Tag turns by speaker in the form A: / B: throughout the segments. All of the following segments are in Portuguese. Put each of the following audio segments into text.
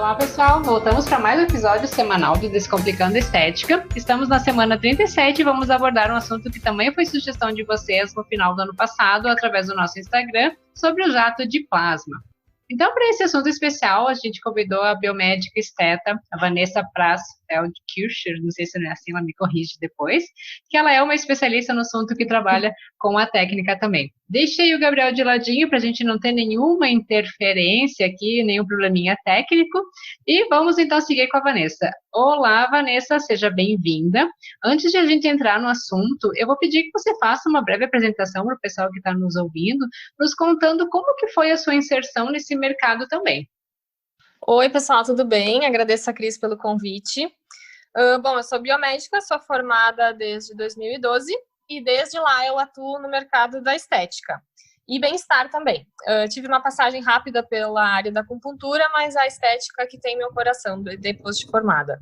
A: Olá, pessoal! Voltamos para mais um episódio semanal do Descomplicando Estética. Estamos na semana 37 e vamos abordar um assunto que também foi sugestão de vocês no final do ano passado, através do nosso Instagram, sobre o jato de plasma. Então, para esse assunto especial, a gente convidou a biomédica esteta, a Vanessa Prassfeld-Kircher, não sei se não é assim, ela me corrige depois, que ela é uma especialista no assunto que trabalha com a técnica também. Deixei o Gabriel de ladinho para a gente não ter nenhuma interferência aqui, nenhum probleminha técnico, e vamos então seguir com a Vanessa. Olá, Vanessa, seja bem-vinda. Antes de a gente entrar no assunto, eu vou pedir que você faça uma breve apresentação para o pessoal que está nos ouvindo, nos contando como que foi a sua inserção nesse mercado também.
B: Oi, pessoal, tudo bem? Agradeço a Cris pelo convite. Bom, eu sou biomédica, sou formada desde 2012 e desde lá eu atuo no mercado da estética e bem-estar também. Tive uma passagem rápida pela área da acupuntura, mas a estética que tem meu coração depois de formada.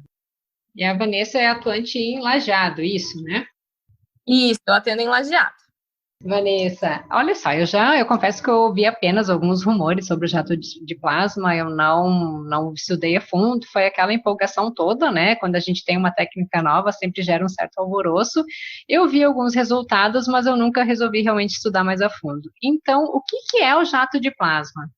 A: E a Vanessa é atuante em Lajeado, isso, né?
B: Isso, eu atendo em Lajeado.
A: Vanessa, olha só, eu confesso que eu ouvi apenas alguns rumores sobre o jato de plasma, eu não estudei a fundo, foi aquela empolgação toda, né? Quando a gente tem uma técnica nova, sempre gera um certo alvoroço. Eu vi alguns resultados, mas eu nunca resolvi realmente estudar mais a fundo. Então, o que é o jato de plasma?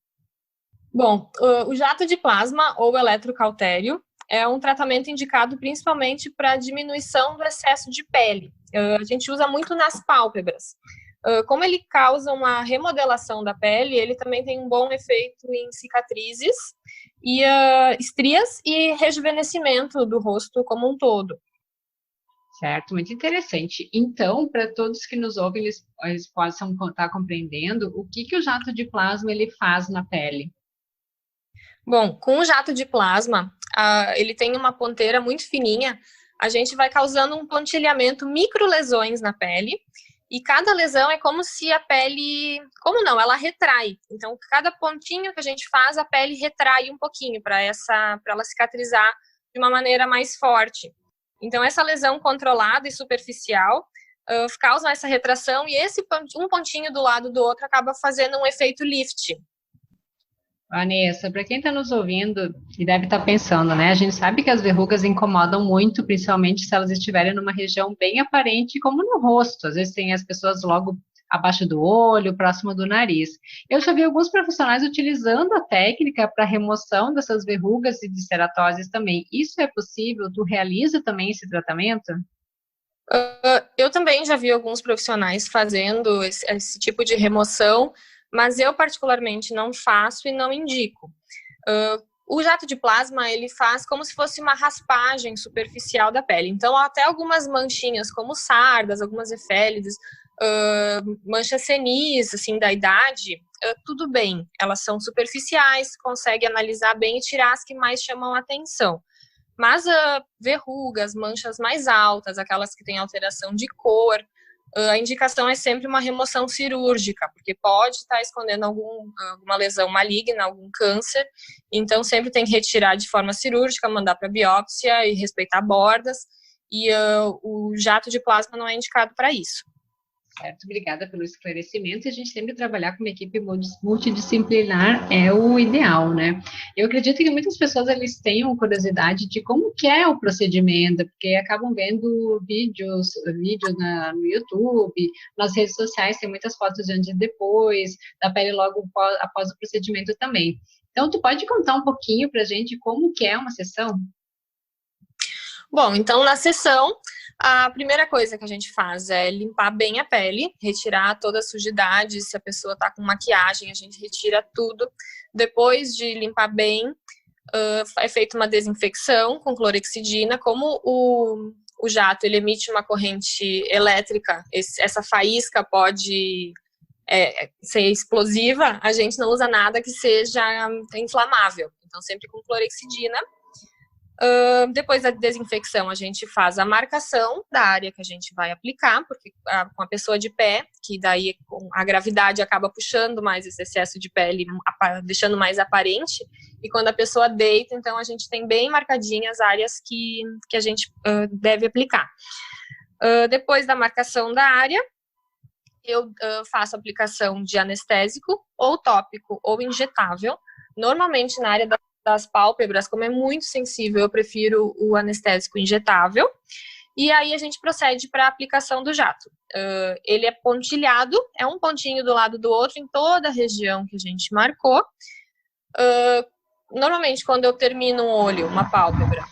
B: Bom, o jato de plasma ou eletrocautério é um tratamento indicado principalmente para diminuição do excesso de pele. A gente usa muito nas pálpebras. Como ele causa uma remodelação da pele, ele também tem um bom efeito em cicatrizes e estrias e rejuvenescimento do rosto como um todo.
A: Certo, muito interessante. Então, para todos que nos ouvem, eles possam estar compreendendo o que o jato de plasma ele faz na pele.
B: Bom, com o jato de plasma, ele tem uma ponteira muito fininha, a gente vai causando um pontilhamento, microlesões na pele, e cada lesão é como se a pele... Como não? Ela retrai. Então, cada pontinho que a gente faz, a pele retrai um pouquinho para ela cicatrizar de uma maneira mais forte. Então, essa lesão controlada e superficial causa essa retração e um pontinho do lado do outro acaba fazendo um efeito lift.
A: Vanessa, para quem está nos ouvindo e deve estar pensando, né? A gente sabe que as verrugas incomodam muito, principalmente se elas estiverem numa região bem aparente, como no rosto. Às vezes tem as pessoas logo abaixo do olho, próximo do nariz. Eu já vi alguns profissionais utilizando a técnica para remoção dessas verrugas e de ceratoses também. Isso é possível? Tu realiza também esse tratamento?
B: Eu também já vi alguns profissionais fazendo esse tipo de remoção, mas eu particularmente não faço e não indico. O jato de plasma, ele faz como se fosse uma raspagem superficial da pele. Então, até algumas manchinhas, como sardas, algumas efélides, manchas senis, assim, da idade, tudo bem. Elas são superficiais, consegue analisar bem e tirar as que mais chamam a atenção. Mas verrugas, manchas mais altas, aquelas que têm alteração de cor, a indicação é sempre uma remoção cirúrgica, porque pode estar escondendo alguma lesão maligna, algum câncer, então sempre tem que retirar de forma cirúrgica, mandar para biópsia e respeitar bordas, e o jato de plasma não é indicado para isso.
A: Certo, obrigada pelo esclarecimento. A gente sempre trabalhar com uma equipe multidisciplinar é o ideal, né? Eu acredito que muitas pessoas eles tenham curiosidade de como que é o procedimento, porque acabam vendo vídeos no YouTube, nas redes sociais, tem muitas fotos de antes e depois, da pele logo após o procedimento também. Então, tu pode contar um pouquinho pra gente como que é uma sessão?
B: Bom, então na sessão, a primeira coisa que a gente faz é limpar bem a pele, retirar toda a sujidade, se a pessoa tá com maquiagem, a gente retira tudo. Depois de limpar bem, é feita uma desinfecção com clorexidina. Como o jato ele emite uma corrente elétrica, essa faísca pode ser explosiva, a gente não usa nada que seja inflamável. Então, sempre com clorexidina. Depois da desinfecção, a gente faz a marcação da área que a gente vai aplicar, porque com a pessoa de pé, que daí a gravidade acaba puxando mais esse excesso de pele, deixando mais aparente, e quando a pessoa deita, então a gente tem bem marcadinhas as áreas que a gente deve aplicar. Depois da marcação da área, eu faço aplicação de anestésico, ou tópico, ou injetável, normalmente na área da das pálpebras, como é muito sensível, eu prefiro o anestésico injetável. E aí a gente procede para a aplicação do jato. Ele é pontilhado, é um pontinho do lado do outro em toda a região que a gente marcou. Normalmente, quando eu termino um olho, uma pálpebra,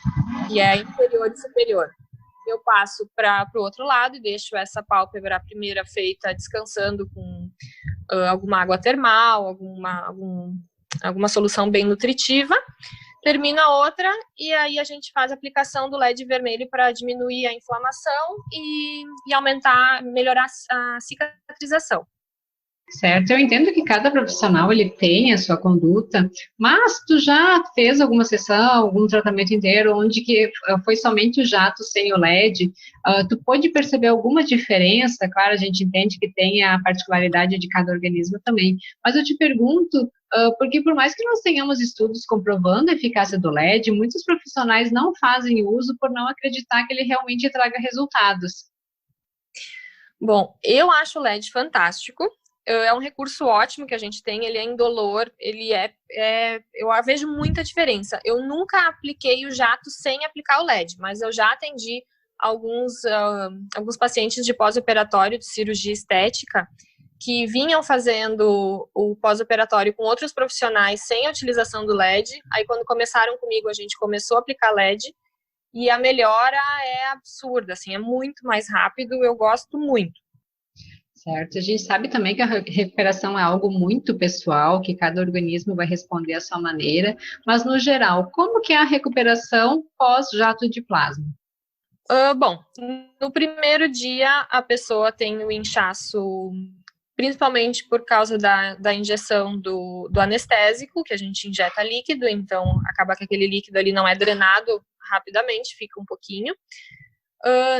B: que é inferior e superior, eu passo para o outro lado e deixo essa pálpebra, a primeira feita, descansando com alguma água termal, alguma solução bem nutritiva. Termina a outra e aí a gente faz a aplicação do LED vermelho para diminuir a inflamação e aumentar, melhorar a cicatrização.
A: Certo, eu entendo que cada profissional ele tem a sua conduta, mas tu já fez alguma sessão, algum tratamento inteiro, onde que foi somente o jato sem o LED, tu pôde perceber alguma diferença? Claro, a gente entende que tem a particularidade de cada organismo também, mas eu te pergunto, porque por mais que nós tenhamos estudos comprovando a eficácia do LED, muitos profissionais não fazem uso por não acreditar que ele realmente traga resultados.
B: Bom, eu acho o LED fantástico. É um recurso ótimo que a gente tem, ele é indolor, eu vejo muita diferença. Eu nunca apliquei o jato sem aplicar o LED, mas eu já atendi alguns pacientes de pós-operatório de cirurgia estética que vinham fazendo o pós-operatório com outros profissionais sem a utilização do LED. Aí quando começaram comigo, a gente começou a aplicar LED e a melhora é absurda, assim, é muito mais rápido, eu gosto muito.
A: Certo, a gente sabe também que a recuperação é algo muito pessoal, que cada organismo vai responder à sua maneira, mas no geral, como que é a recuperação pós-jato de plasma?
B: Bom, no primeiro dia a pessoa tem o inchaço, principalmente por causa da injeção do anestésico, que a gente injeta líquido, então acaba que aquele líquido ali não é drenado rapidamente, fica um pouquinho.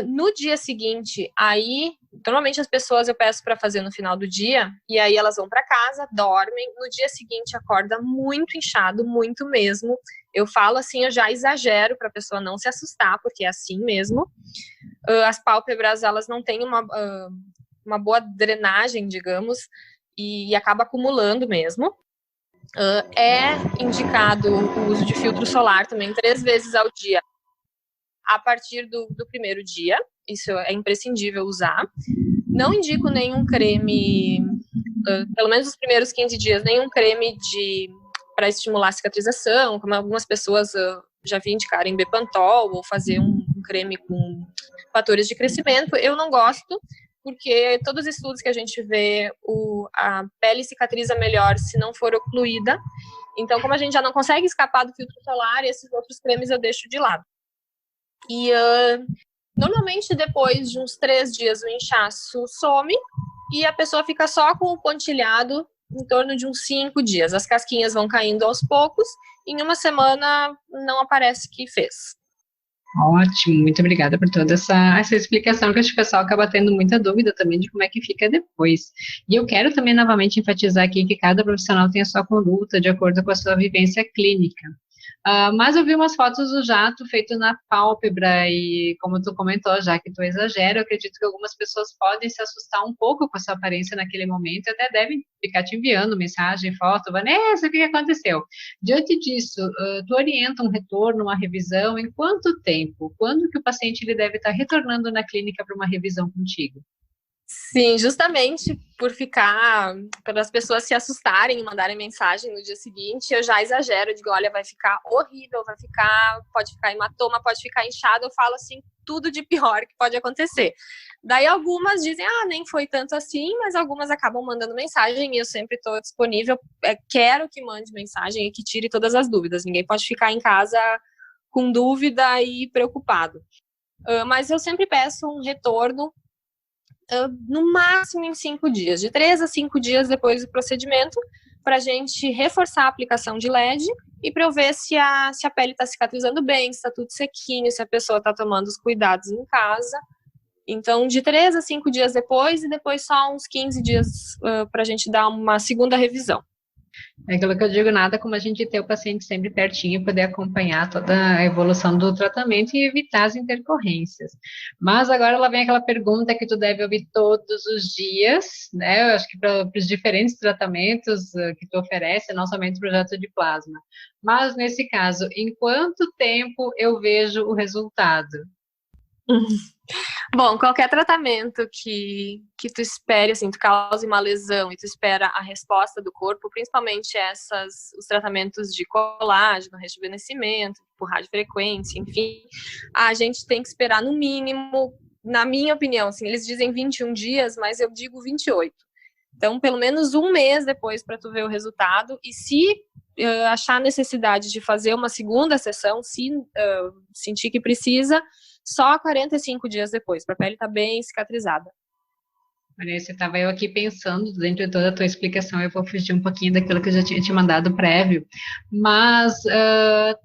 B: No dia seguinte, aí, normalmente as pessoas eu peço para fazer no final do dia, e aí elas vão para casa, dormem, no dia seguinte acorda muito inchado, muito mesmo. Eu falo assim, eu já exagero para a pessoa não se assustar, porque é assim mesmo. As pálpebras, elas não têm uma boa drenagem, digamos, e acaba acumulando mesmo. É indicado o uso de filtro solar também 3 vezes ao dia, a partir do primeiro dia, isso é imprescindível usar. Não indico nenhum creme, pelo menos nos primeiros 15 dias, nenhum creme para estimular a cicatrização, como algumas pessoas já vi indicarem Bepantol, ou fazer um creme com fatores de crescimento. Eu não gosto, porque todos os estudos que a gente vê, a pele cicatriza melhor se não for ocluída. Então, como a gente já não consegue escapar do filtro solar, esses outros cremes eu deixo de lado. E normalmente depois de uns 3 dias o inchaço some e a pessoa fica só com o pontilhado em torno de uns 5 dias. As casquinhas vão caindo aos poucos e em uma semana não aparece que fez.
A: Ótimo, muito obrigada por toda essa explicação, que acho que o pessoal acaba tendo muita dúvida também de como é que fica depois. E eu quero também novamente enfatizar aqui que cada profissional tem a sua conduta de acordo com a sua vivência clínica. Mas eu vi umas fotos do jato feito na pálpebra e, como tu comentou, já que tu exagera, eu acredito que algumas pessoas podem se assustar um pouco com a sua aparência naquele momento e até devem ficar te enviando mensagem, foto, Vanessa, o que aconteceu? Diante disso, tu orienta um retorno, uma revisão, em quanto tempo? Quando que o paciente ele deve estar retornando na clínica para uma revisão contigo?
B: Sim, justamente para as pessoas se assustarem e mandarem mensagem no dia seguinte, eu já exagero, digo, olha, vai ficar horrível, pode ficar hematoma, pode ficar inchado, eu falo assim, tudo de pior que pode acontecer. Daí algumas dizem, nem foi tanto assim, mas algumas acabam mandando mensagem e eu sempre estou disponível, quero que mande mensagem e que tire todas as dúvidas, ninguém pode ficar em casa com dúvida e preocupado. Mas eu sempre peço um retorno no máximo em 5 dias, de 3 a 5 dias depois do procedimento, para a gente reforçar a aplicação de LED e para eu ver se a pele está cicatrizando bem, se está tudo sequinho, se a pessoa está tomando os cuidados em casa. Então, de 3 a 5 dias depois e depois só uns 15 dias para a gente dar uma segunda revisão.
A: É aquilo que eu digo, nada como a gente ter o paciente sempre pertinho e poder acompanhar toda a evolução do tratamento e evitar as intercorrências. Mas agora ela vem aquela pergunta que tu deve ouvir todos os dias, né? Eu acho que para os diferentes tratamentos que tu oferece, não somente o projeto de plasma. Mas nesse caso, em quanto tempo eu vejo o resultado?
B: Bom, qualquer tratamento que tu espere, assim, tu cause uma lesão e tu espera a resposta do corpo, principalmente os tratamentos de colágeno, rejuvenescimento, por radiofrequência, enfim, a gente tem que esperar no mínimo, na minha opinião, assim, eles dizem 21 dias, mas eu digo 28. Então, pelo menos um mês depois para tu ver o resultado, e se achar necessidade de fazer uma segunda sessão, se sentir que precisa, só 45 dias depois, para a pele estar bem cicatrizada.
A: Vanessa, estava eu aqui pensando, dentro de toda a tua explicação, eu vou fugir um pouquinho daquilo que eu já tinha te mandado prévio, mas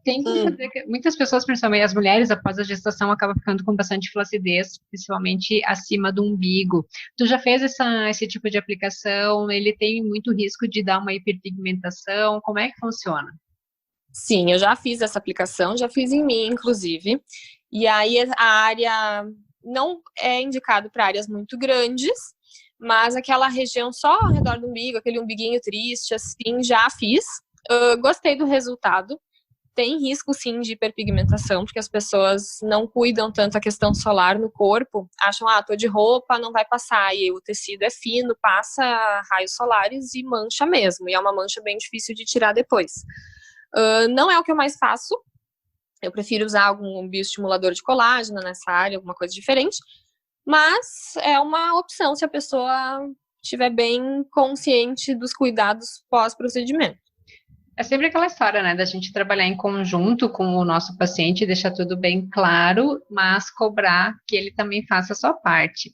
A: tem que entender que muitas pessoas, principalmente as mulheres, após a gestação, acabam ficando com bastante flacidez, principalmente acima do umbigo. Tu já fez esse tipo de aplicação? Ele tem muito risco de dar uma hiperpigmentação? Como é que funciona?
B: Sim, eu já fiz essa aplicação, já fiz em mim, inclusive. E aí a área não é indicado para áreas muito grandes, mas aquela região só ao redor do umbigo, aquele umbiguinho triste, assim, já fiz. Gostei do resultado. Tem risco, sim, de hiperpigmentação, porque as pessoas não cuidam tanto a questão solar no corpo, acham, tô de roupa, não vai passar, e o tecido é fino, passa raios solares e mancha mesmo, e é uma mancha bem difícil de tirar depois. Não é o que eu mais faço, eu prefiro usar algum bioestimulador de colágeno nessa área, alguma coisa diferente, mas é uma opção se a pessoa estiver bem consciente dos cuidados pós-procedimento.
A: É sempre aquela história, né, da gente trabalhar em conjunto com o nosso paciente, deixar tudo bem claro, mas cobrar que ele também faça a sua parte.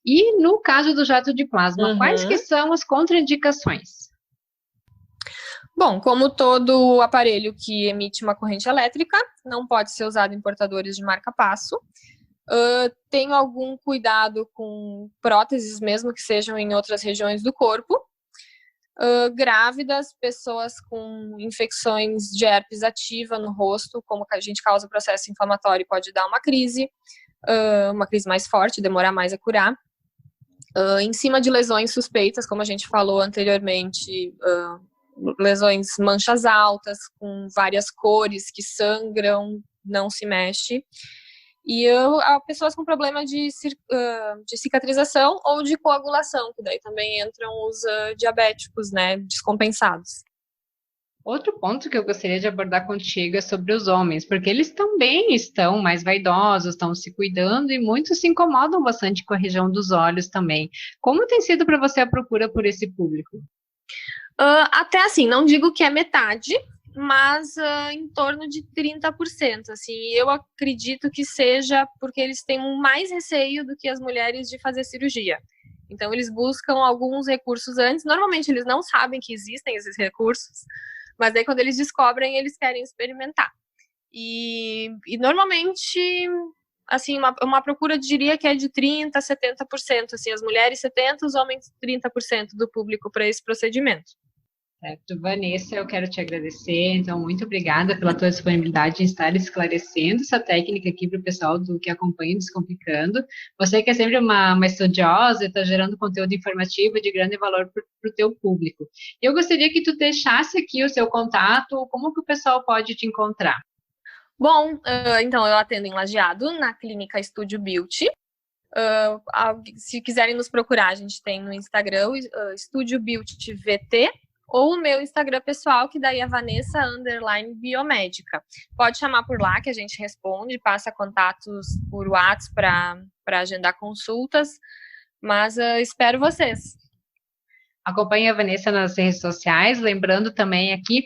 A: E no caso do jato de plasma, quais que são as contraindicações?
B: Bom, como todo aparelho que emite uma corrente elétrica, não pode ser usado em portadores de marca-passo. Tenho algum cuidado com próteses, mesmo que sejam em outras regiões do corpo. Grávidas, pessoas com infecções de herpes ativa no rosto, como a gente causa processo inflamatório e pode dar uma crise mais forte, demorar mais a curar. Em cima de lesões suspeitas, como a gente falou anteriormente, lesões manchas altas, com várias cores, que sangram, não se mexe. E pessoas com problema de cicatrização ou de coagulação, que daí também entram os diabéticos, né, descompensados.
A: Outro ponto que eu gostaria de abordar contigo é sobre os homens, porque eles também estão mais vaidosos, estão se cuidando e muitos se incomodam bastante com a região dos olhos também. Como tem sido para você a procura por esse público?
B: Até assim, não digo que é metade, mas em torno de 30%. Assim, eu acredito que seja porque eles têm mais receio do que as mulheres de fazer cirurgia. Então, eles buscam alguns recursos antes. Normalmente, eles não sabem que existem esses recursos, mas daí, quando eles descobrem, eles querem experimentar. E normalmente, assim, uma procura, diria que é de 30% a 70%. Assim, as mulheres 70%, os homens 30% do público para esse procedimento.
A: Certo, Vanessa, eu quero te agradecer, então, muito obrigada pela tua disponibilidade em estar esclarecendo essa técnica aqui para o pessoal que acompanha Descomplicando. Você que é sempre uma estudiosa e está gerando conteúdo informativo de grande valor para o teu público. Eu gostaria que tu deixasse aqui o seu contato, como que o pessoal pode te encontrar?
B: Bom, então, eu atendo em Lajeado, na clínica Estúdio Beauty. Se quiserem nos procurar, a gente tem no Instagram, Estúdio Beauty VT, ou o meu Instagram pessoal, que daí é Vanessa_Biomédica. Pode chamar por lá que a gente responde, passa contatos por WhatsApp para agendar consultas, mas espero vocês.
A: Acompanhe a Vanessa nas redes sociais, lembrando também aqui,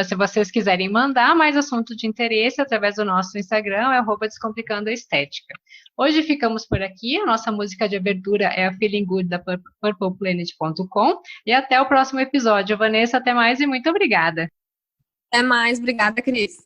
A: se vocês quiserem mandar mais assunto de interesse através do nosso Instagram, é @Descomplicando a Estética. Hoje ficamos por aqui, a nossa música de abertura é a Feeling Good da purpleplanet.com e até o próximo episódio. Vanessa, até mais e muito obrigada.
B: Até mais, obrigada, Cris.